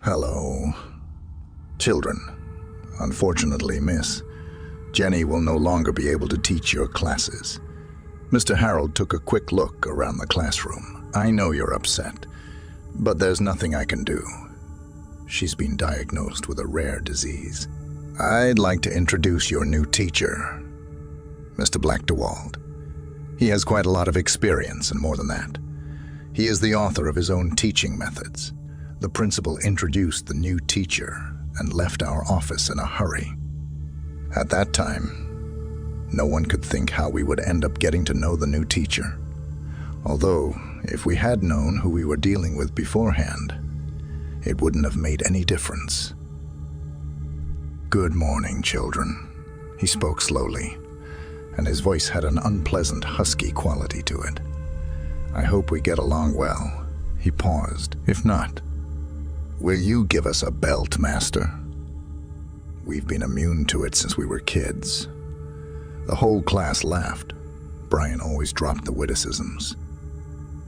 Hello. Children, unfortunately, miss, Jenny will no longer be able to teach your classes. Mr. Harold took a quick look around the classroom. I know you're upset, but there's nothing I can do. She's been diagnosed with a rare disease. I'd like to introduce your new teacher, Mr. DeWald. He has quite a lot of experience, and more than that, he is the author of his own teaching methods. The principal introduced the new teacher and left our office in a hurry. At that time, no one could think how we would end up getting to know the new teacher. Although, if we had known who we were dealing with beforehand, it wouldn't have made any difference. Good morning, children. He spoke slowly, and his voice had an unpleasant, husky quality to it. I hope we get along well. He paused. If not, will you give us a belt, Master? We've been immune to it since we were kids. The whole class laughed. Brian always dropped the witticisms.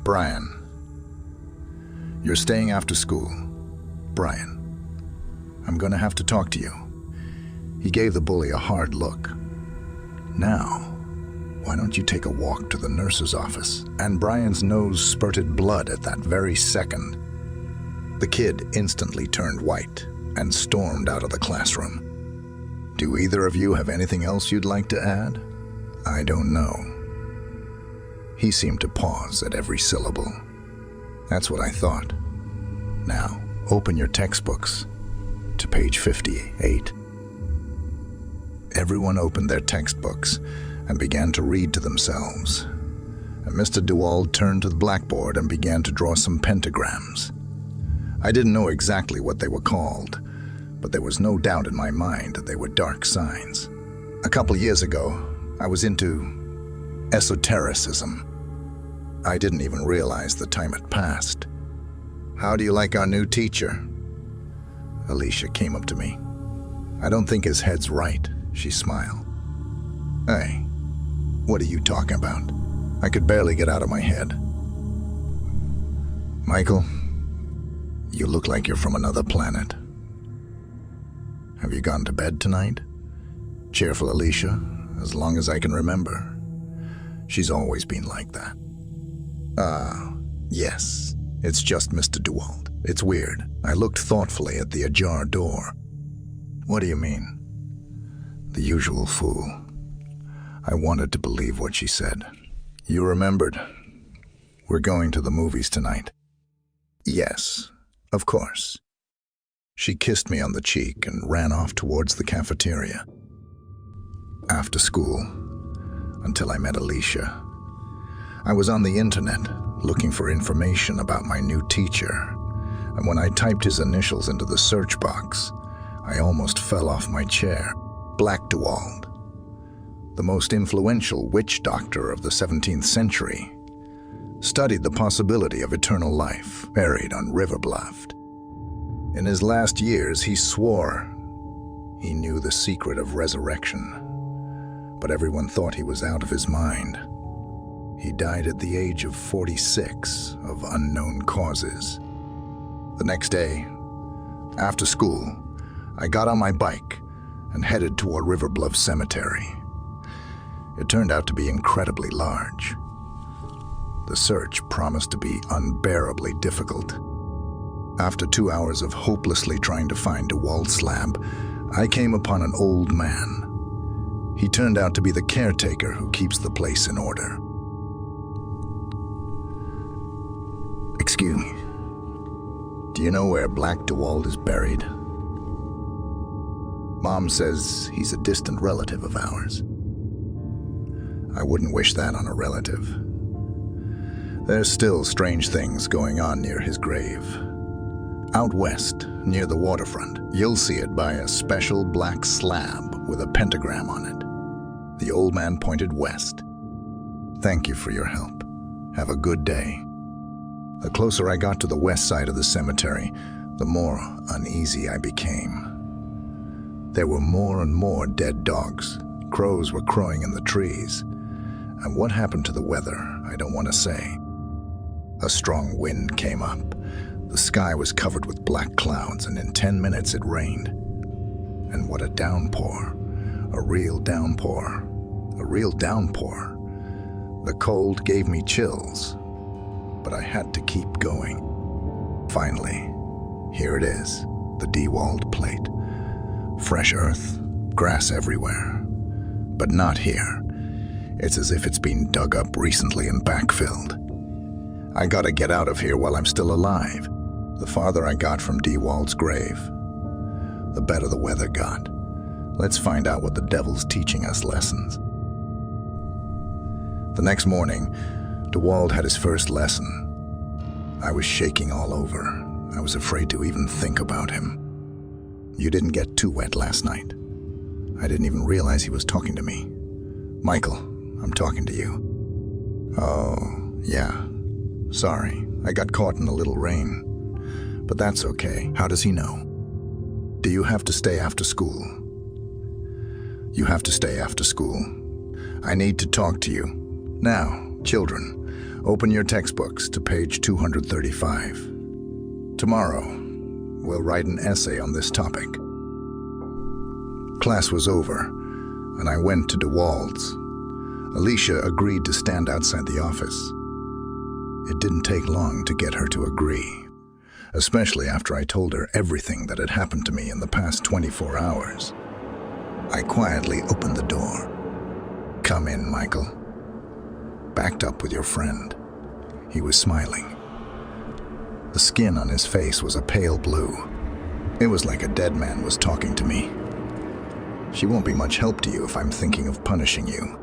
Brian, you're staying after school. Brian, I'm going to have to talk to you. He gave the bully a hard look. Now, why don't you take a walk to the nurse's office? And Brian's nose spurted blood at that very second. The kid instantly turned white and stormed out of the classroom. Do either of you have anything else you'd like to add? I don't know. He seemed to pause at every syllable. That's what I thought. Now, open your textbooks to page 58. Everyone opened their textbooks and began to read to themselves. And Mr. DeWald turned to the blackboard and began to draw some pentagrams. I didn't know exactly what they were called, but there was no doubt in my mind that they were dark signs. A couple years ago, I was into esotericism. I didn't even realize the time had passed. How do you like our new teacher? Alicia came up to me. I don't think his head's right, she smiled. Hey, what are you talking about? I could barely get out of my head. Michael, you look like you're from another planet. Have you gone to bed tonight? Cheerful Alicia, as long as I can remember. She's always been like that. Yes. It's just Mr. DeWald. It's weird. I looked thoughtfully at the ajar door. What do you mean? The usual fool. I wanted to believe what she said. You remembered. We're going to the movies tonight. Yes, of course. She kissed me on the cheek and ran off towards the cafeteria. After school, until I met Alicia, I was on the internet looking for information about my new teacher, and when I typed his initials into the search box, I almost fell off my chair. DeWald, the most influential witch doctor of the 17th century, studied the possibility of eternal life buried on River Bluff. In his last years, he swore he knew the secret of resurrection, but everyone thought he was out of his mind. He died at the age of 46 of unknown causes. The next day, after school, I got on my bike and headed toward River Bluff Cemetery. It turned out to be incredibly large. The search promised to be unbearably difficult. After 2 hours of hopelessly trying to find DeWald's slab, I came upon an old man. He turned out to be the caretaker who keeps the place in order. Excuse me. Do you know where Black DeWald is buried? Mom says he's a distant relative of ours. I wouldn't wish that on a relative. There's still strange things going on near his grave. Out west, near the waterfront, you'll see it by a special black slab with a pentagram on it. The old man pointed west. Thank you for your help. Have a good day. The closer I got to the west side of the cemetery, the more uneasy I became. There were more and more dead dogs. Crows were crowing in the trees. And what happened to the weather, I don't want to say. A strong wind came up. The sky was covered with black clouds, and in 10 minutes it rained. And what a downpour. A real downpour. A real downpour. The cold gave me chills, but I had to keep going. Finally, here it is, the DeWald plate. Fresh earth, grass everywhere. But not here. It's as if it's been dug up recently and backfilled. I gotta get out of here while I'm still alive. The farther I got from DeWald's grave, the better the weather got. Let's find out what the devil's teaching us lessons. The next morning, DeWald had his first lesson. I was shaking all over. I was afraid to even think about him. You didn't get too wet last night. I didn't even realize he was talking to me. Michael, I'm talking to you. Oh, yeah. Sorry, I got caught in a little rain. But that's okay. How does he know? Do you have to stay after school? You have to stay after school. I need to talk to you. Now, children, open your textbooks to page 235. Tomorrow, we'll write an essay on this topic. Class was over, and I went to DeWald's. Alicia agreed to stand outside the office. It didn't take long to get her to agree, especially after I told her everything that had happened to me in the past 24 hours. I quietly opened the door. Come in, Michael. Backed up with your friend. He was smiling. The skin on his face was a pale blue. It was like a dead man was talking to me. She won't be much help to you if I'm thinking of punishing you.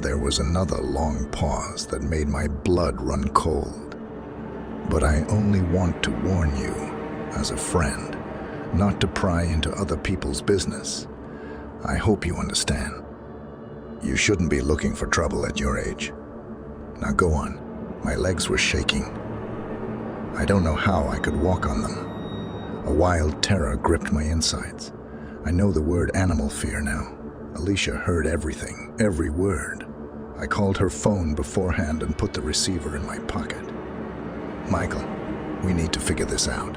There was another long pause that made my blood run cold. But I only want to warn you, as a friend, not to pry into other people's business. I hope you understand. You shouldn't be looking for trouble at your age. Now go on. My legs were shaking. I don't know how I could walk on them. A wild terror gripped my insides. I know the word animal fear now. Alicia heard everything, every word. I called her phone beforehand and put the receiver in my pocket. Michael, we need to figure this out.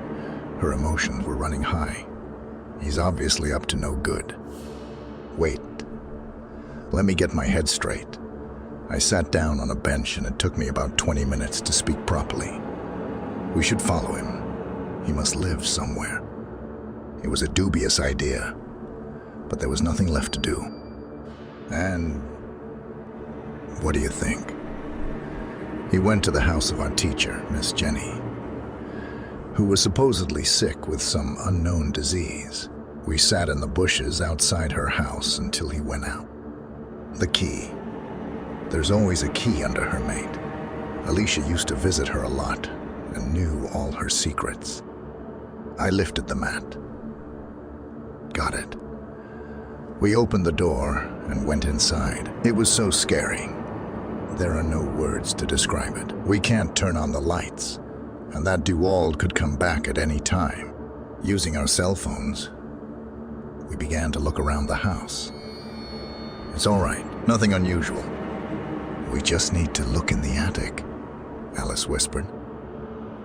Her emotions were running high. He's obviously up to no good. Wait. Let me get my head straight. I sat down on a bench and it took me about 20 minutes to speak properly. We should follow him. He must live somewhere. It was a dubious idea, but there was nothing left to do. And what do you think? He went to the house of our teacher, Miss Jenny, who was supposedly sick with some unknown disease. We sat in the bushes outside her house until he went out. The key. There's always a key under her mate. Alicia used to visit her a lot and knew all her secrets. I lifted the mat. Got it. We opened the door and went inside. It was so scary. There are no words to describe it. We can't turn on the lights, and that DeWald could come back at any time. Using our cell phones, we began to look around the house. It's all right, nothing unusual. We just need to look in the attic, Alice whispered.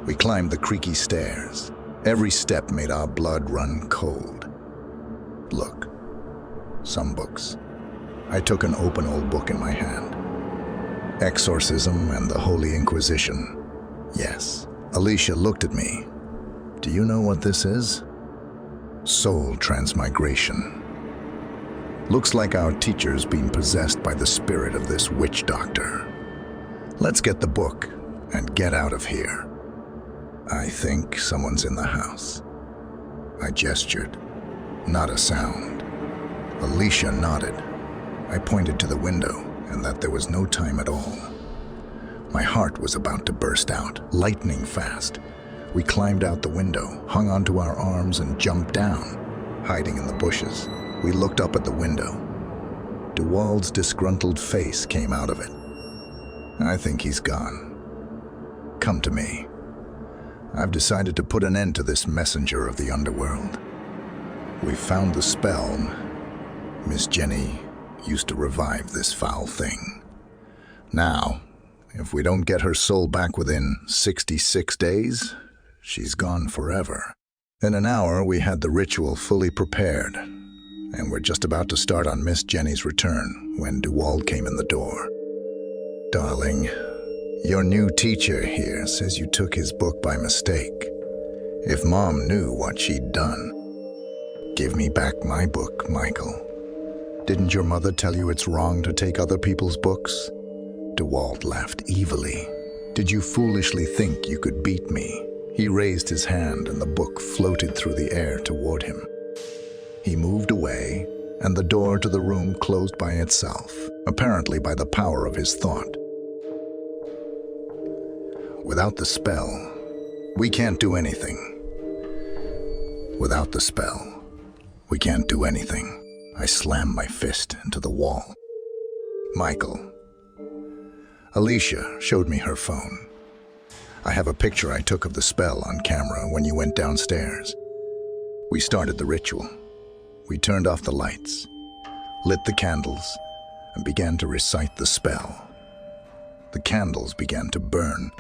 We climbed the creaky stairs. Every step made our blood run cold. Look, some books. I took an open old book in my hand. Exorcism and the Holy Inquisition. Yes. Alicia looked at me. Do you know what this is? Soul transmigration. Looks like our teacher's been possessed by the spirit of this witch doctor. Let's get the book and get out of here. I think someone's in the house. I gestured. Not a sound. Alicia nodded. I pointed to the window and that there was no time at all. My heart was about to burst out, lightning fast. We climbed out the window, hung onto our arms and jumped down, hiding in the bushes. We looked up at the window. DeWald's disgruntled face came out of it. I think he's gone. Come to me. I've decided to put an end to this messenger of the underworld. We found the spell. Miss Jenny used to revive this foul thing. Now, If we don't get her soul back within 66 days, she's gone forever. In an hour, we had the ritual fully prepared, and we're just about to start on Miss Jenny's return when DeWald came in the door. Darling, your new teacher here says you took his book by mistake. If Mom knew what she'd done. Give me back my book, Michael. Didn't your mother tell you it's wrong to take other people's books? DeWald laughed evilly. Did you foolishly think you could beat me? He raised his hand and the book floated through the air toward him. He moved away, and the door to the room closed by itself, apparently by the power of his thought. Without the spell, we can't do anything. Without the spell, we can't do anything. I slammed my fist into the wall. Michael. Alicia showed me her phone. I have a picture I took of the spell on camera when you went downstairs. We started the ritual. We turned off the lights, lit the candles, and began to recite the spell. The candles began to burn,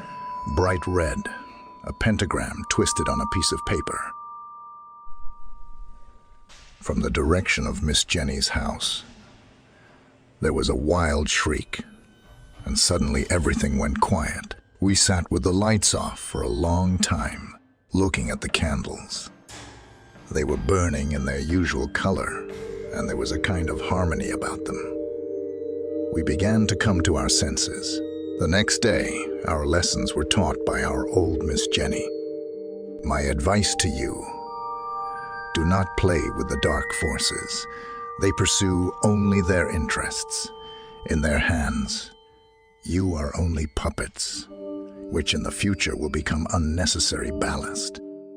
bright red, a pentagram twisted on a piece of paper. From the direction of Miss Jenny's house, there was a wild shriek, and suddenly everything went quiet. We sat with the lights off for a long time, looking at the candles. They were burning in their usual color, and there was a kind of harmony about them. We began to come to our senses. The next day, our lessons were taught by our old Miss Jenny. My advice to you: do not play with the dark forces. They pursue only their interests. In their hands, you are only puppets, which in the future will become unnecessary ballast.